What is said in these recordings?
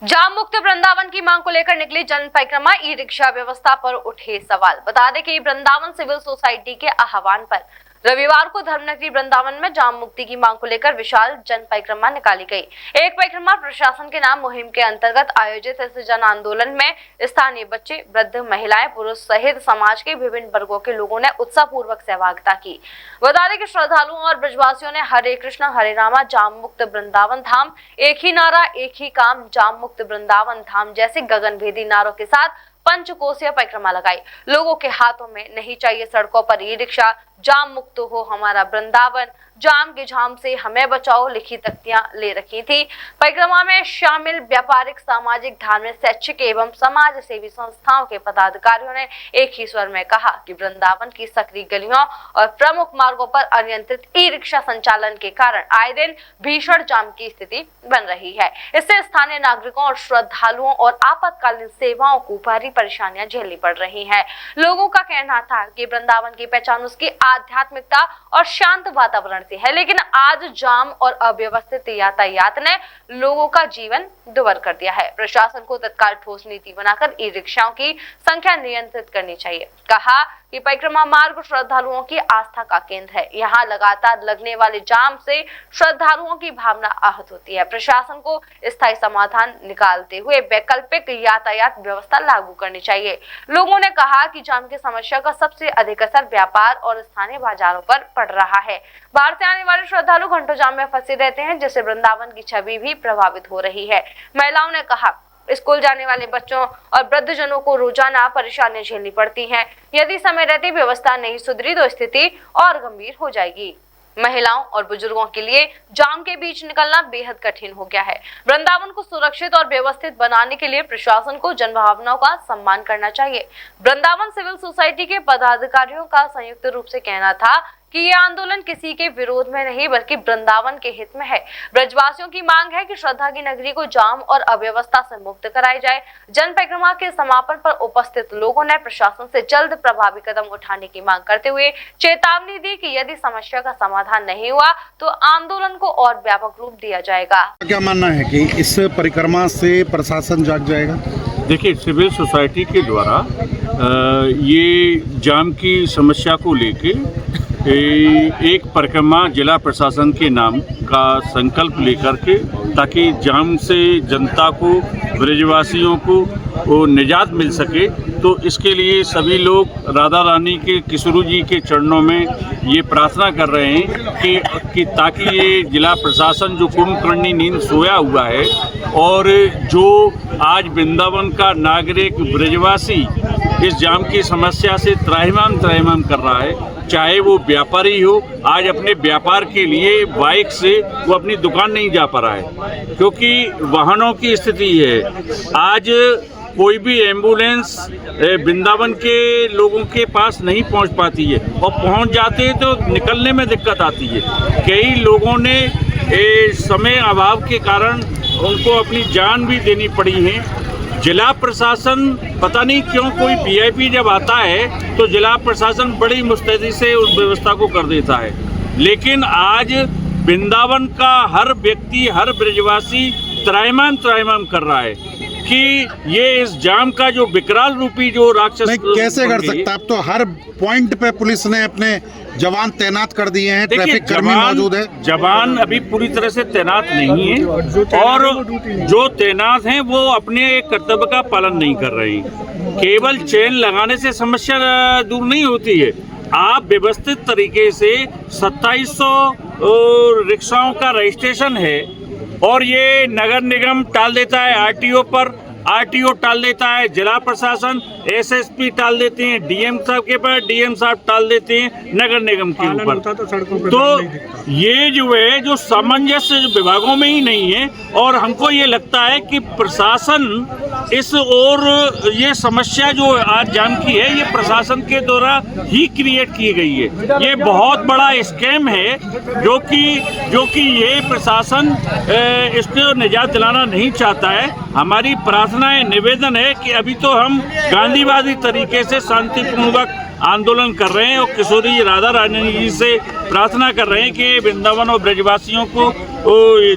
जाम मुक्त वृंदावन की मांग को लेकर निकली जन परिक्रमा ई रिक्शा व्यवस्था पर उठे सवाल। बता दें कि वृंदावन सिविल सोसाइटी के आह्वान पर रविवार को धर्मनगरी वृंदावन में जाम मुक्ति की मांग को लेकर विशाल जन परिक्रमा निकाली गई। एक परिक्रमा प्रशासन के नाम मुहिम के अंतर्गत आयोजित इस जन आंदोलन में स्थानीय बच्चे, वृद्ध, महिलाएं, पुरुष सहित समाज के विभिन्न वर्गों के लोगों ने उत्साहपूर्वक सहभागिता की। बता दें कि श्रद्धालुओं और ब्रजवासियों ने हरे कृष्णा हरे रामा जाम मुक्त वृंदावन धाम, एक ही नारा एक ही काम, जाम मुक्त वृंदावन धाम जैसे गगनभेदी नारों के साथ पंचकोसीय परिक्रमा लगाई। लोगों के हाथों में नहीं चाहिए सड़कों पर ई रिक्शा, जाम मुक्त हो हमारा वृंदावन, जाम की झाम से हमें बचाओ लिखी तख्तियां ले रखी थी। परिक्रमा में शामिल व्यापारिक, सामाजिक, धार्मिक, शैक्षिक एवं समाज सेवी संस्थाओं के पदाधिकारियों ने एक ही स्वर में कहा कि वृंदावन की सक्रिय गलियों और प्रमुख मार्गों पर अनियंत्रित ई रिक्शा संचालन के कारण आए दिन भीषण जाम की स्थिति बन रही है। इससे स्थानीय नागरिकों और श्रद्धालुओं और आपातकालीन सेवाओं को भारी परेशानियां झेलनी पड़ रही हैं। लोगों का कहना था कि वृंदावन की पहचान उसकी आध्यात्मिकता और शांत वातावरण से है, लेकिन आज जाम और अव्यवस्थित यातायात ने लोगों का जीवन दुभर कर दिया है। प्रशासन को तत्काल ठोस नीति बनाकर ई रिक्शाओं की संख्या नियंत्रित करनी चाहिए। कहा कि परिक्रमा मार्ग श्रद्धालुओं की आस्था का केंद्र है। यहाँ लगातार लगने वाले जाम से श्रद्धालुओं की भावना आहत होती है। प्रशासन को स्थायी समाधान निकालते हुए वैकल्पिक यातायात व्यवस्था लागू करनी चाहिए। लोगों ने कहा कि जाम की समस्या का सबसे अधिक असर व्यापार और स्थानीय बाजारों पर पड़ रहा है। बाहर से आने वाले श्रद्धालु घंटों जाम में फंसे रहते हैं, जिससे वृंदावन की छवि भी प्रभावित हो रही है। महिलाओं ने कहा स्कूल जाने वाले बच्चों और वृद्धजनों को रोजाना परेशानियां झेलनी पड़ती हैं। यदि समय रहते व्यवस्था नहीं सुधरी तो स्थिति और गंभीर हो जाएगी। महिलाओं और बुजुर्गों के लिए जाम के बीच निकलना बेहद कठिन हो गया है। वृंदावन को सुरक्षित और व्यवस्थित बनाने के लिए प्रशासन को जनभावनाओं का सम्मान करना चाहिए। वृंदावन सिविल सोसाइटी के पदाधिकारियों का संयुक्त रूप से कहना था कि ये आंदोलन किसी के विरोध में नहीं बल्कि वृंदावन के हित में है। ब्रजवासियों की मांग है कि श्रद्धा की नगरी को जाम और अव्यवस्था से मुक्त कराई जाए। जन परिक्रमा के समापन पर उपस्थित लोगों ने प्रशासन से जल्द प्रभावी कदम उठाने की मांग करते हुए चेतावनी दी कि यदि समस्या का समाधान नहीं हुआ तो आंदोलन को और व्यापक रूप दिया जाएगा। क्या मानना है कि इस परिक्रमा से प्रशासन जाग जाएगा? देखिए, सिविल सोसाइटी के द्वारा ये जाम की समस्या को लेके एक परिक्रमा जिला प्रशासन के नाम का संकल्प लेकर के, ताकि जाम से जनता को, ब्रजवासियों को निजात मिल सके, तो इसके लिए सभी लोग राधा रानी के किशोर जी के चरणों में ये प्रार्थना कर रहे हैं कि ताकि ये जिला प्रशासन जो कुंभकर्णी नींद सोया हुआ है और जो आज वृंदावन का नागरिक ब्रजवासी इस जाम की समस्या से त्राहिमाम कर रहा है, चाहे वो व्यापारी हो, आज अपने व्यापार के लिए बाइक से वो अपनी दुकान नहीं जा पा रहा है क्योंकि वाहनों की स्थिति है। आज कोई भी एम्बुलेंस वृंदावन के लोगों के पास नहीं पहुंच पाती है और पहुंच जाते हैं तो निकलने में दिक्कत आती है। कई लोगों ने समय अभाव के कारण उनको अपनी जान भी देनी पड़ी है। जिला प्रशासन पता नहीं क्यों, कोई वीआईपी जब आता है तो जिला प्रशासन बड़ी मुस्तैदी से उस व्यवस्था को कर देता है, लेकिन आज वृंदावन का हर व्यक्ति, हर ब्रजवासी त्राहिमाम कर रहा है कि ये इस जाम का जो विकराल रूपी जो राक्षस कैसे कर सकता। अब तो हर पॉइंट पे पुलिस ने अपने जवान तैनात कर दिए हैं, ट्रैफिक कर्मी मौजूद है। जवान अभी पूरी तरह से तैनात नहीं है और जो तैनात हैं वो अपने कर्तव्य का पालन नहीं कर रहे हैं। केवल चेन लगाने से समस्या दूर नहीं होती है। आप व्यवस्थित तरीके से 2700 रिक्शाओं का रजिस्ट्रेशन है और ये नगर निगम टाल देता है आरटीओ पर, आरटीओ टाल देता है, जिला प्रशासन, एसएसपी टाल देते हैं, डीएम साहब के पास, डीएम साहब टाल देते हैं नगर निगम के ऊपर। तो ये जो है जो सामंजस्य विभागों में ही नहीं है और हमको ये लगता है कि प्रशासन इस और ये समस्या जो आज जाम की है ये प्रशासन के द्वारा ही क्रिएट की गई है। ये बहुत बड़ा स्कैम है जो कि ये प्रशासन इसको निजात दिलाना नहीं चाहता है। हमारी प्रार्थना है, निवेदन है कि अभी तो हम गांधीवादी तरीके से शांतिपूर्वक आंदोलन कर रहे हैं और किशोरी राधा रानी जी से प्रार्थना कर रहे हैं कि वृंदावन और ब्रजवासियों को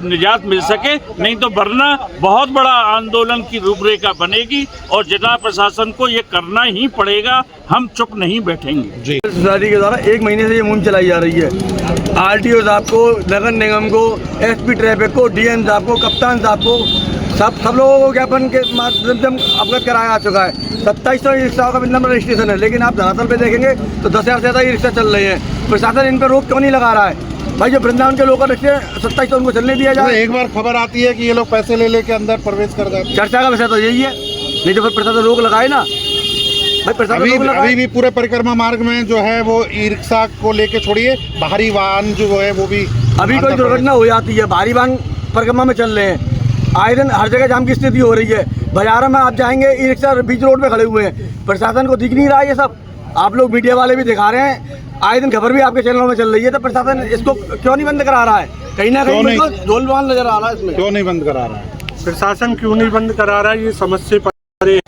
निजात मिल सके, नहीं तो वरना बहुत बड़ा आंदोलन की रूपरेखा बनेगी और जिला प्रशासन को ये करना ही पड़ेगा। हम चुप नहीं बैठेंगे। जी सोसाइटी के द्वारा 1 महीने से ये मुहिम चलाई जा रही है। आरटीओ साहब को, नगर निगम को, एसपी ट्रैफिक को, डीएम साहब को, कप्तान साहब को, सब लोगों को ज्ञापन के माध्यम से अवगत कराया जा चुका है। 2700 रिक्शाओं का नंबर रजिस्ट्रेशन है, लेकिन आप धरातल पे देखेंगे तो 10,000 से ज़्यादा ही रिक्शा चल रहे हैं। प्रशासन इन पर रोक क्यों नहीं लगा रहा है? भाई जो वृंदावन के लोकल रिक्शे 2700 उनको चलने दिया जाए। एक बार खबर आती है कि ये लोग पैसे ले लेके अंदर प्रवेश कर जाते हैं। चर्चा का विषय तो यही है, नहीं तो फिर प्रशासन रोक लगाए ना भाई। प्रशासन अभी भी पूरे परिक्रमा मार्ग में जो है वो ई रिक्शा को लेके छोड़िए, बाहरी वाहन जो है वो भी अभी कोई दुर्घटना हो जाती है, भारी वाहन परिक्रमा में चल रहे हैं, आए दिन हर जगह जाम की स्थिति हो रही है। बाजारों में आप जाएंगे, ई रिक्शा बीच रोड पे खड़े हुए हैं। प्रशासन को दिख नहीं रहा है ये सब। आप लोग मीडिया वाले भी दिखा रहे हैं, आए दिन खबर भी आपके चैनलों में चल रही है। तो प्रशासन इसको क्यों नहीं बंद करा रहा है? कहीं ना कहीं ढोलवान नजर आ रहा है इसमें। क्यों नहीं बंद करा रहा है? प्रशासन क्यों नहीं बंद करा रहा है, ये समझ से परे।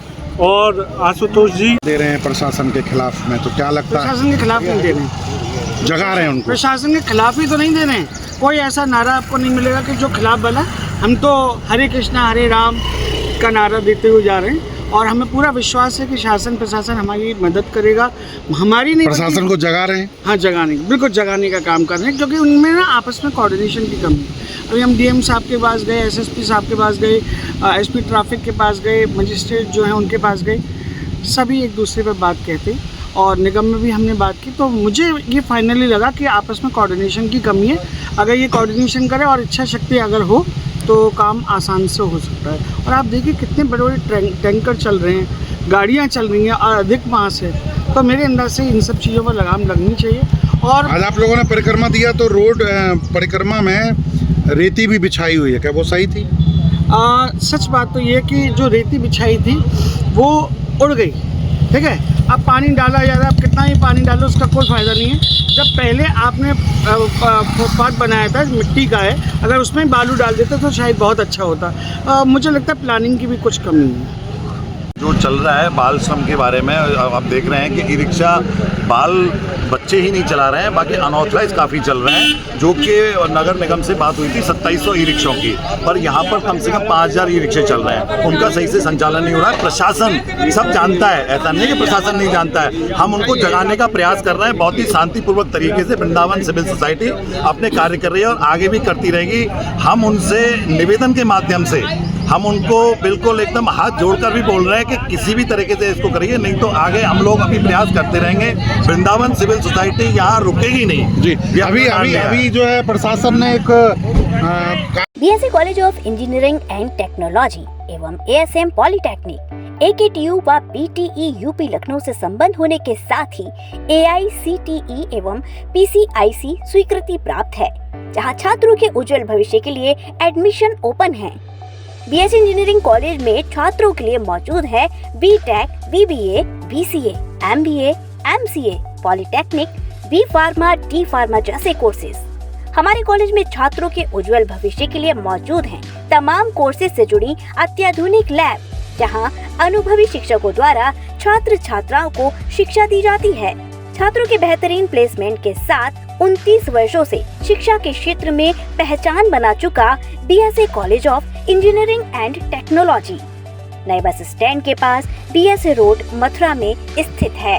और आशुतोष जी दे रहे हैं प्रशासन के खिलाफ में, तो क्या लगता है? प्रशासन के खिलाफ नहीं दे रहे हैं, जगा रहे हैं उनको। प्रशासन के खिलाफ ही तो नहीं दे रहे हैं। कोई ऐसा नारा आपको नहीं मिलेगा कि जो खिलाफ वाला। हम तो हरे कृष्णा हरे राम का नारा देते हुए जा रहे हैं और हमें पूरा विश्वास है कि शासन प्रशासन हमारी मदद करेगा। हमारी नहीं, प्रशासन को जगा रहे हैं। हाँ, जगाने, बिल्कुल जगाने का काम कर रहे हैं, क्योंकि उनमें ना आपस में कोऑर्डिनेशन की कमी है। अभी हम डीएम साहब के पास गए, एसएसपी साहब के पास गए, एसपी ट्रैफिक के पास गए, मजिस्ट्रेट जो हैं उनके पास गए, सभी एक दूसरे पर बात कहते और निगम में भी हमने बात की। तो मुझे ये फाइनली लगा कि आपस में कोऑर्डिनेशन की कमी है। अगर ये कोऑर्डिनेशन करे और इच्छा शक्ति अगर हो तो काम आसान से हो सकता है। और आप देखिए कितने बड़े बड़े टैंकर चल रहे हैं, गाड़ियाँ चल रही हैं और अधिक मास है। तो मेरे अंदर से इन सब चीज़ों पर लगाम लगनी चाहिए। और आज आप लोगों ने परिक्रमा दिया तो रोड परिक्रमा में रेती भी बिछाई हुई है, क्या वो सही थी? सच बात तो ये कि जो रेती बिछाई थी वो उड़ गई, ठीक है। अब पानी डाला जा रहा है, अब कितना ही पानी डालो उसका कोई फ़ायदा नहीं है। जब पहले आपने फुटपाथ बनाया था, मिट्टी का है, अगर उसमें बालू डाल देते तो शायद बहुत अच्छा होता। मुझे लगता है प्लानिंग की भी कुछ कमी है। जो चल रहा है बाल श्रम के बारे में, आप देख रहे हैं कि ई रिक्शा बाल बच्चे ही नहीं चला रहे हैं, बाकी अनऑथराइज काफ़ी चल रहे हैं। जो कि नगर निगम से बात हुई थी 2700 ई रिक्शों की, पर यहाँ पर कम से कम 5000 ई रिक्शे चल रहे हैं। उनका सही से संचालन नहीं हो रहा है। प्रशासन सब जानता है, ऐसा नहीं है कि प्रशासन नहीं जानता है। हम उनको जगाने का प्रयास कर रहे हैं। बहुत ही शांतिपूर्वक तरीके से वृंदावन सिविल सोसाइटी अपने कार्य कर रही है और आगे भी करती रहेगी। हम उनसे निवेदन के माध्यम से हम उनको बिल्कुल एकदम हाथ जोड़कर भी बोल रहे हैं कि किसी भी तरीके से इसको करिए, नहीं तो आगे हम लोग अभी प्रयास करते रहेंगे। वृंदावन सिविल सोसाइटी यहाँ रुकेगी नहीं। जी अभी जो है प्रशासन ने एक BSc college of engineering and technology एवं एएसएम पॉलिटेक्निक एकेटीयू व बीटीई यूपी लखनऊ से संबद्ध होने के साथ ही एआईसीटीई एवं पीसीआईसी स्वीकृति प्राप्त है, जहां छात्रों के उज्जवल भविष्य के लिए एडमिशन ओपन है। बीएससी इंजीनियरिंग कॉलेज में छात्रों के लिए मौजूद है BTech, BBA, BCA, MBA, MCA, polytechnic, B pharma, D pharma जैसे कोर्सेज। हमारे कॉलेज में छात्रों के उज्जवल भविष्य के लिए मौजूद हैं तमाम कोर्सेज से जुड़ी अत्याधुनिक लैब, जहां अनुभवी शिक्षकों द्वारा छात्र छात्राओं को शिक्षा दी जाती है। छात्रों के बेहतरीन प्लेसमेंट के साथ 29 वर्षों से शिक्षा के क्षेत्र में पहचान बना चुका BSc college of engineering and technology नए बस स्टैंड के पास बीएससी रोड मथुरा में स्थित है।